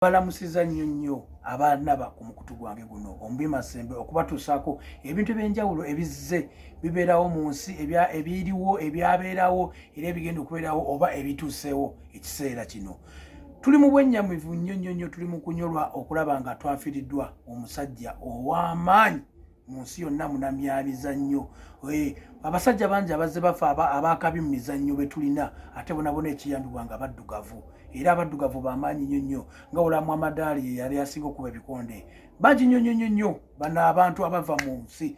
Balamusiza nnyo abaana ba ku mukutu gwange guno Ombi Masembe okubatuusaako ebintu eby'enjawulo ebizze bibeerawo mu nsi ebiriwo ebyabeerawo era ebigenda okubeerawo oba ebituuseewo ekiseera kino. Tuli mu bwennyamivu nnyo tuli mu kunyolwa okulaba nga twafiiriddwa omusajja ow'amaanyi mu nsi yonna munamyamizannyo. Abasajja bangi abazze bafa abaakabi mu mizannyo be tulina ate bonabona ekiyambibwa nga baddugavu. Era abaddugavu bamaanyi nnyo nga Olamu Amadaali ye yali asinga okuba ebikonde bangi nnyo bano abantu abava mu nsi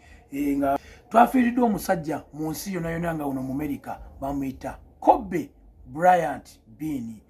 nga twafiiriddwa omusajja mu nsi yonna nga uno mu America bamuyita Kobe Bryant Bean.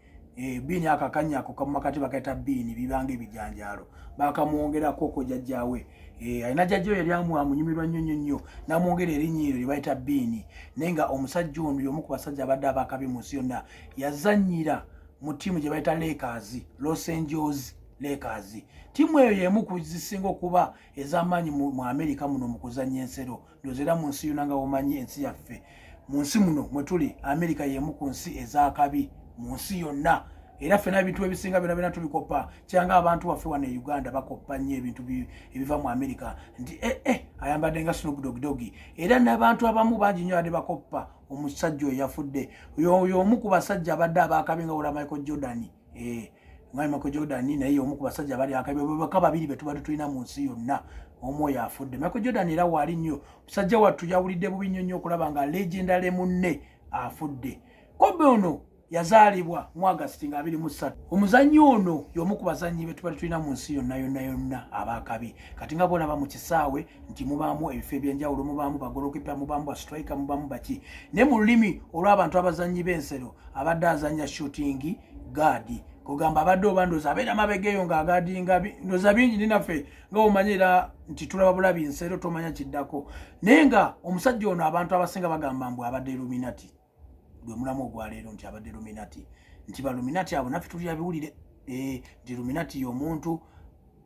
Bean akakanya ako kamumakati bakaita Bean bibanga ebijanjaalo bakamwongerako ko jajjaawe. Alina jajjo yali amunyumirwa nnyo namwongera erinnya eryo libayita Bean. Naye nga omusajja ono y'omu ku basajja abadde abakabi mu nsi yonna yazannyira mu tiimu gye bayita Lakers, Los Angeles Lakers. Tiimu eyo y'emu ku zisinga okuba ez'amaanyi mu Amerika muno mu kuzannya ensero. Ndowooza era mu nsi yonna nga omanyi ensi yaffe mu nsi muno mwe tuli Amerika y'emu ku nsi ez'akabi mu nsi yonna. Era ffenna ebintu ebisinga byonna tubikopa kyanga abantu waffe wano e Uganda bakoppa nnyo ebintu ebiva mu Amerika nti ayambadde nga Snoop Dogg. Era n'abantu abamu bangi nnyo ade bakoppa omusajja oyo yafudde. Y'omu ku basajja abadde abaakabi nga Ola Michael Jordan. Nga Michael Jordan naye y'omu ku basajja abali akabi baka babiri be tubadde tulina mu nsi yonna. Omu oyo afudde. Michael Jordan era waali nnyo musajja wattu yawulidde bubi nnyo okulaba nga legendary munne afudde. Kobe ono yazaalibwa mu August nga 23. Omuzannyo ono y'omu ku bazannyi be tubadde tulina mu nsi yonna abaakabi. Kati nga boolaba mu kisaawe nti mubaamu ebifo eby'enjawulo, mubaamu bagolokipa, mubaamu ba striker, mubaamu baki. Ne mu lulimi olw'abantu abazannyi b'ensero abadde azannya shooting guard. Kugamba abadde obandoza abeera mabega eyo ng'agaadinga ndoza bingi ninaffe nga omanyira nti tulaba bulabi nsero tomanya kiddako. Naye nga omusajja ono abantu abasinga bagamba mbu abadde Illuminati. Gwe mulamu ogwaleero nti abadde Illuminati. Nti ba Illuminati abo naffe tuli abiwulire. Nti Illuminati y'omuntu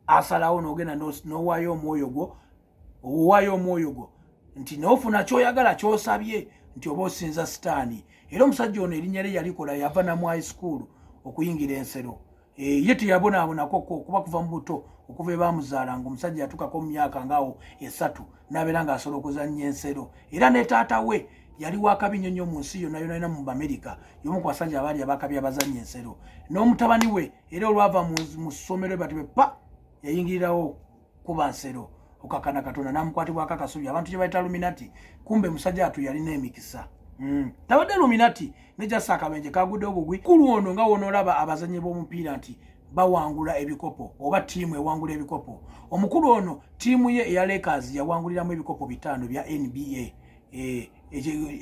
asalawo n'ogenda n'owaayo omwoyo gwo nti n'ofuna ky'oyagala ky'osabye nti oba osinza sitaani. Era omusajja ono erinnya lye yalikola yava na mu high school okuyingira ensero. Ye teyabonaabonako kuba kuva mu buto okuva ebaamuzaala nga omusajja yatukako mu myaka ngaawo 3 n'abeera ng'asobola okuzannya ensero. Era ne taata we yali wakabi nnyo mu nsi yonna mu Amerika y'omu ku basajja abaali abakabi abazannya ensero. N'omutabani we era olwava mu ssomero bati pa yayingirirawo kuba nsero okakana Katonda n'amukwatibwako akasubi abantu gye bayita Illuminati. Kumbe musajja atu yalina emikisa. Tabadde Illuminati ne jasa akabenje kagudde obugwi. Kulu ono nga wonoolaba abazannyi b'omupiira nti bawangula ebikopo oba tiimu ewangula ebikopo. Omukulu ono tiimu ye eya Lakers yawanguliramu ebikopo 5 bya NBA.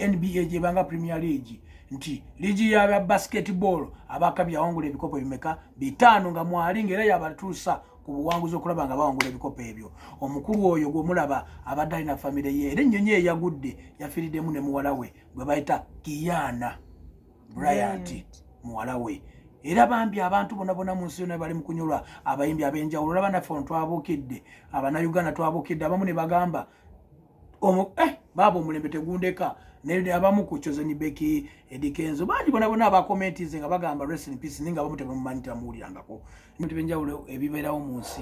NBA gyebanga Premier League nti ligi ya basketball abakabi yawangula ebikopo bimeka 5 nga mwali ngera yabatuusa ku buwanguzi okulaba nga bawangula ebikopo ebyo. Omukulu oyo gw'omulaba abadde alina famire ye era ennyonyi eyagudde yafiiriddemu ne muwala we gwe bayita Kiana Bryant muwala we. Era bambi abantu bonna mu nsi yonna bali mu kunyolwa abayimbi ab'enjawulo. Olaba naffe twabuukidde Abanayuganda twabuukidde abamu ne bagamba baabo omulembe tegundeka ne abamu ku Chosen Becky Edikenzo bangi bonna abakomentize nga bagamba rest in peace ninga abamu tebamumanyi tamuwulirangako. Ebintu by'enjawulo ebibeerawo mu nsi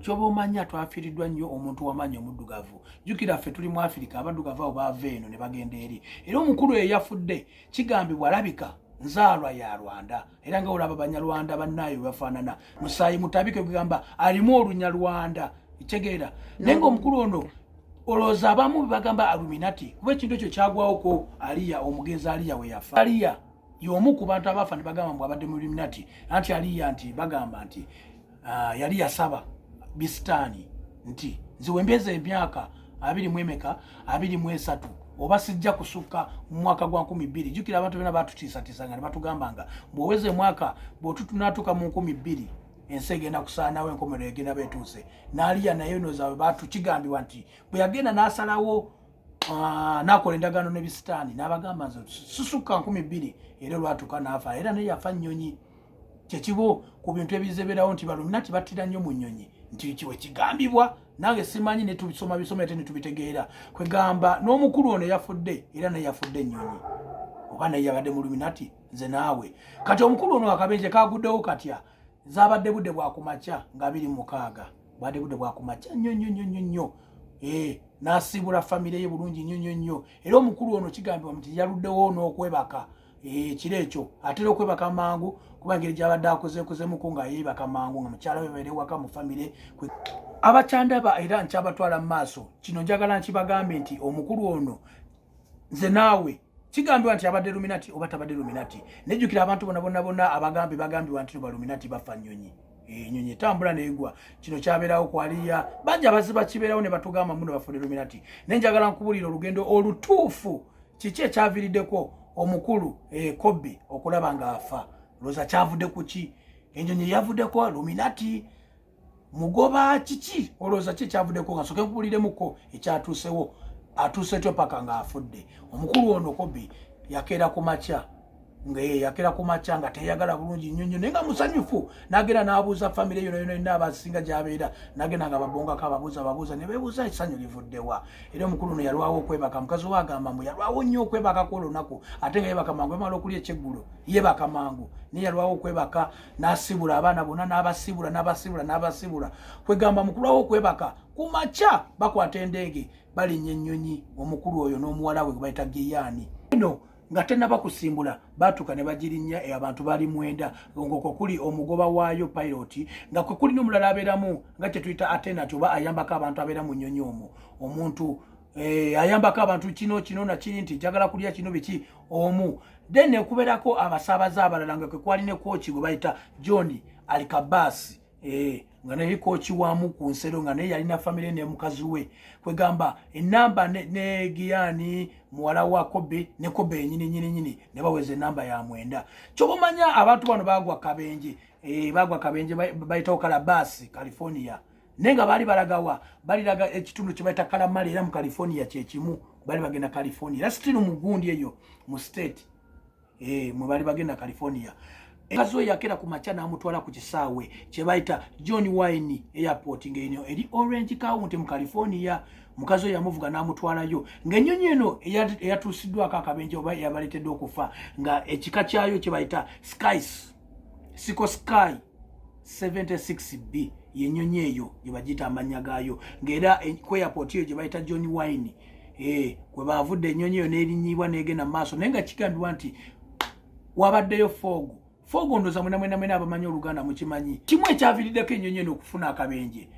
kyoba omanya twafiiriddwa nnyo omuntu w'amaanyi omuddugavu. Jjukira ffe tuli mu Afirika abaddugavu abo baava eno ne bagenda eri. Era omukulu eyo yafudde kigambibwa alabika nzaalwa ya Rwanda era nga olaba Banyarwanda bannaayo bafaanana. Musaayi mutabike kugamba alimu olunyarwanda kitegeera. Naye ng'omukulu ono olowooza abamu bagamba Illuminati kuba ekintu ekyo kyagwawoko Aliya omugenzi Aliya we yafa. Aliya y'omu ku bantu abafa ne bagamba mbu abadde mu Illuminati. Anti Aliya nti bagamba nti yali yasaba bisitaani nti nziwe mbeza emyaka 23 oba sijja kusukka mu mwaka gwa 2000. Jjukira abantu bena batutiisatiisanga ne batugamba nga bw'oweze mwaka bw'otutunaatuka mu 2000 ensi egenda kusaanawo enkomerero egenda beetuuse. N'Aliya naye nozawe batukigambibwa nti bwe yagenda n'asalawo n'akola endagaano ne bisitaani n'abagamba nze susukka 2000 era olwatuuka n'afa. Era naye yafa nnyonyi. Kyekibo ku bintu ebizebeerawo nti Illuminati battira nnyo mu nnyonyi nti kiwe kigambibwa nange simanyi ne tubisoma ate ne tubitegeera. Kwegamba n'omukulu ono yafudde era naye yafudde ennyonyi oba naye yabadde mu Illuminati nze naawe. Kati omukulu ono akabenje kaguddewo katya zabadde budde bwa kumacha nga 26 bwadde budde bwa kumacha nnyo nasibula family ye bulungi nnyo era omukulu ono kigambibwa nti yaluddewo n'okwebaka kiro ekyo atera okwebaka mangu kuba ngeri gyabadde akozeekozemuko nga yeebaka mangu nga mukyala we beere waka mu family abakyandaba era nkyabatwala mu maaso kino njagala nkibagambe nti omukulu ono nze naawe kigambibwa nti abadde Illuminati oba tabadde Illuminati nejjukira abantu bonna bagambibwa nti Illuminati bafa nnyonyi ennyonyi etambula neegwa kino kyabeerawo kwaliya bajja baziba kibeerawo ne batugamba muno bafuna Illuminati nenjagala nkubulira olugendo olutuufu kiki ekyaviiriddeko omukulu Kobe okulaba nga afa loza kyavudde kuki ennyonyi yavuddeko Illuminati mugoba kiki olowooza ki kyavuddeko nga soke nkubuliremuko ekyatuusewo atuuse tyo paka nga afudde omukulu ono Kobe yakeera ku makya yakera kumacha nga teyagala bulungi nnyo nenga musanyufu nagenda n'abuuza family yonna abasinga gy'abeera nagenda nga babongako ababuuza ne beebuuza essanyu livuddewa era omukulu ono yalwawo okwebaka mukazi we agamba mbu yalwawo nnyo okwebakako olunaku ate nga yeebaka mangu emala okulya ekyeggulo yeebaka mangu naye yalwawo okwebaka n'asibula abaana bonna n'abasibula kwegamba mukulwawo okwebaka kumacha bakwata endege balinnya ennyonyi omukulu oyo n'omuwala we bayita Giyaani nga tenaba kusimbula batuka ne bagirinnya abantu bali 9 ngoko kuli omugoba waayo pilot nga kuli n'omulala abeeramu nga kyetuyita Atenat oba ayambako abantu abeera mu nnyonyi omwo omuntu ayambako abantu kino na kiri nti njagala kulya kino biki omu then okubeerako abasaabaze abalala nga kwali ne kooki gwe bayita John Alikabasi nga naye kooki waamu ku nsero nga naye yalina family ne mukazi we kwegamba enamba ne Giyaani muwala wa Kobe ne Kobe nyini ne baweza enamba ya 9 kyobomanya abantu bano bagwa kabenje bayitawo Kalabasi California nenga bali balagawa balilaga ekitundu kye bayita Kalamali era mu California kyekimu bali bagenda California era still mugundi eyo mu state mwe bali bagenda California kazo yakera ku macha n'amutwala ku kisaawe kye bayita John Wayne Airport ng'eno eri Orange County mu California mukazo yamuvuga n'amutwalayo ng'ennyonyi eno eyatuusiddwako akabenje oba yabaleetedde okufa nga ekika kyayo kye bayita Siko Sky 76B y'ennyonyi eyo gye bagiyita amannya gaayo ng'era ku airport eyo gye bayita John Wayne kwe baavudde ennyonyi eyo n'erinnyibwa n'egenda mu maaso naye nga kigambibwa nti wabaddeyo fogo ndoza mwena abamanyi Oluganda mukimanyi kimu ekyaviiriddeko ennyonyi eno okufuna akabenje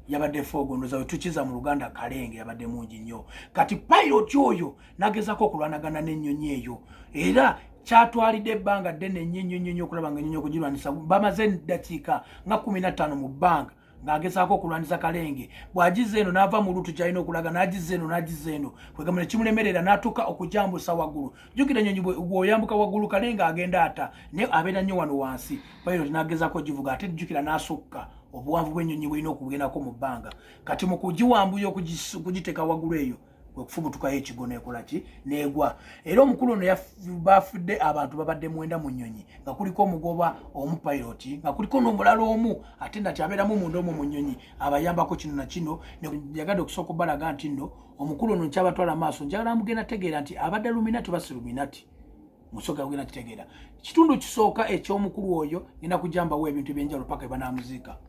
yabadde fogo ndoza we tukiza mu Luganda kalenge yabadde mungi nnyo kati pilot oyo nagezako okulwanagana n'ennyonyi eyo era kyatwalidde ebbanga ddene nnyo okulaba nga ennyonyi okugirwanisa bamaze eddakiika nga 15 mu bbanga ng'agezaako okulwanisa kalenge bw'agize eno n'ava mu lutu kyalina okulaga n'agize eno kwegamba ne kimulemerera n'atuuka okujambusa waggulu jjukira ennyonyi bw'oyambuka waggulu kalenge agenda ata naye abeera nnyo wano wansi pilot n'agezaako ogivuga ate jjukira n'asukka obuwanvu bw'ennyonyi bw'erina okugendako mu bbanga kati mu kugiwambuya okugiteeka waggulu eyo okufubutukayo ekigo nekolaki negwa era omukulu ono bafudde abantu babadde 9 mu nnyonyi nga kuliko omugoba omupiloti nga kuliko n'omulala omu ate nati abeeramu munda omwo mu nnyonyi abayambako kino na kino yagadde okusooka obbalaga nti nno omukulu ono nkyabatwala maaso njagala mugenda tegeera nti abadde Illuminati basi Illuminati musoka kugenda kitegeera kitundu kisooka eky'omukulu oyo ngenda kujambawo ebintu ebyenjawulo paka banamuziika